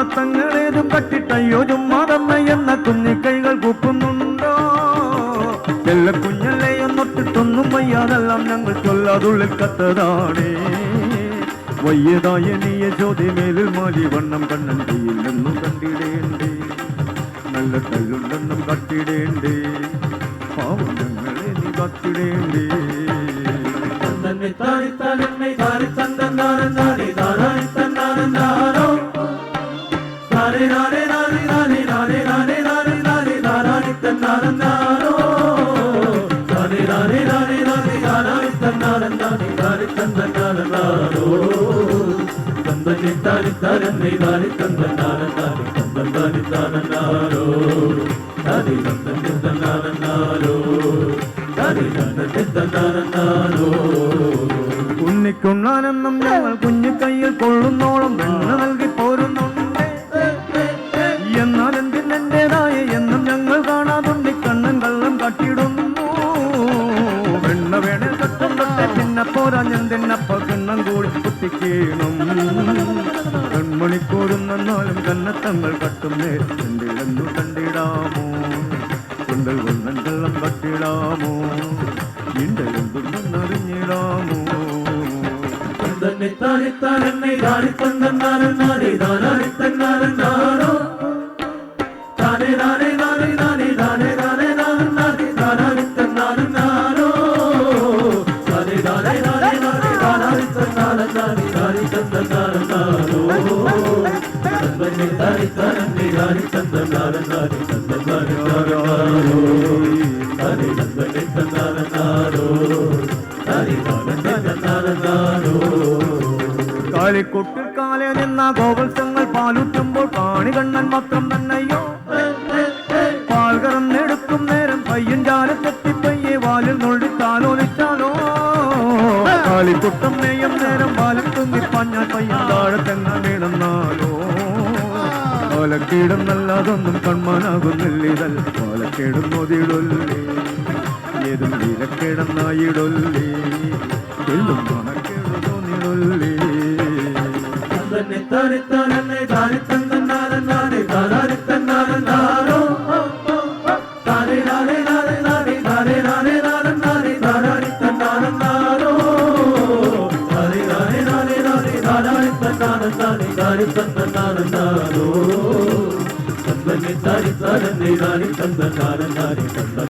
മാടത്തങ്ങളേതും കട്ടിട്ടയ്യോ ചുമ്മാതമ്മ എന്ന കുഞ്ഞിക്കൈകൾ കൂപ്പുന്നുണ്ടോ? ചെല്ല കുഞ്ഞല്ലയൊന്നൊട്ടിട്ടൊന്നും വയ്യാതെല്ലാം ഞങ്ങൾ ചൊല്ലാതുള്ളിൽ കത്തതാണേ. വയ്യതായ നീയ ചോദ്യമേലിൽ മാലി വണ്ണം കണ്ണൻ ചെയ്യില്ലെന്നും കണ്ടിടേണ്ടേ. നല്ല കല്ലുണ്ടെന്നും കട്ടിടേണ്ടേ. പാവം ഞങ്ങളെ നീ കത്തിടേണ്ടേ. ഉണ്ണിക്കുണ്ണാനെന്നും ഞങ്ങൾ കുഞ്ഞു കയ്യിൽ കൊള്ളുന്നോളം വെണ്ണ നൽകി പോരുന്നുണ്ട്. എന്നാൽ എന്തിനെന്റേതായ എന്നും ഞങ്ങൾ കാണാതുണ്ണിക്കണ്ണൻ കള്ളം കട്ടിടുന്നു. വെണ്ണ വേണേ തട്ടും തൊട്ടെ പിന്നെ പോരാഞ്ഞെന്തിനപ്പ കിണ്ണം കൂടി കുത്തിക്കേണം. കൺമണിക്കൂറുന്നാലും കന്നത്തങ്ങൾ കട്ടും നേരിട്ടെന്തിലെന്നു കണ്ടിടാമോ? കൊണ്ടൽ കൊന്നൻ കള്ളം കട്ടിടാമോ? ഇണ്ടെന്തുണ്ടെന്നറിഞ്ഞിടാമോ? കാലിക്കൊട്ടിൽ കാലേ നിന്ന ഗോവത്സങ്ങൾ പാലുറ്റുമ്പോൾ കാണികണ്ണൻ മാത്രം തന്നെയോ? പാൽ കറന്നെടുക്കും നേരം പയ്യൻ ജാലത്തെത്തി പയ്യെ വാലിൽ നൊള്ളി താലോലിച്ചാലോ? കാലിക്കൊട്ടം നെയ്യം നേരം പാലം തുങ്ങിപ്പഞ്ഞാൽ പയ്യൻ താഴത്തെങ്ങ വീണെന്നാലോ? പാലക്കേടും നല്ലതൊന്നും കൺമാനാകുന്നില്ലിതൽ പാലക്കേടും നോതിയിടൊല്ലേ. ഏതും വീരക്കേടെന്നായിടൊല്ലേ. എല്ലും മണക്കേടു തോന്നിടൊല്ലേ.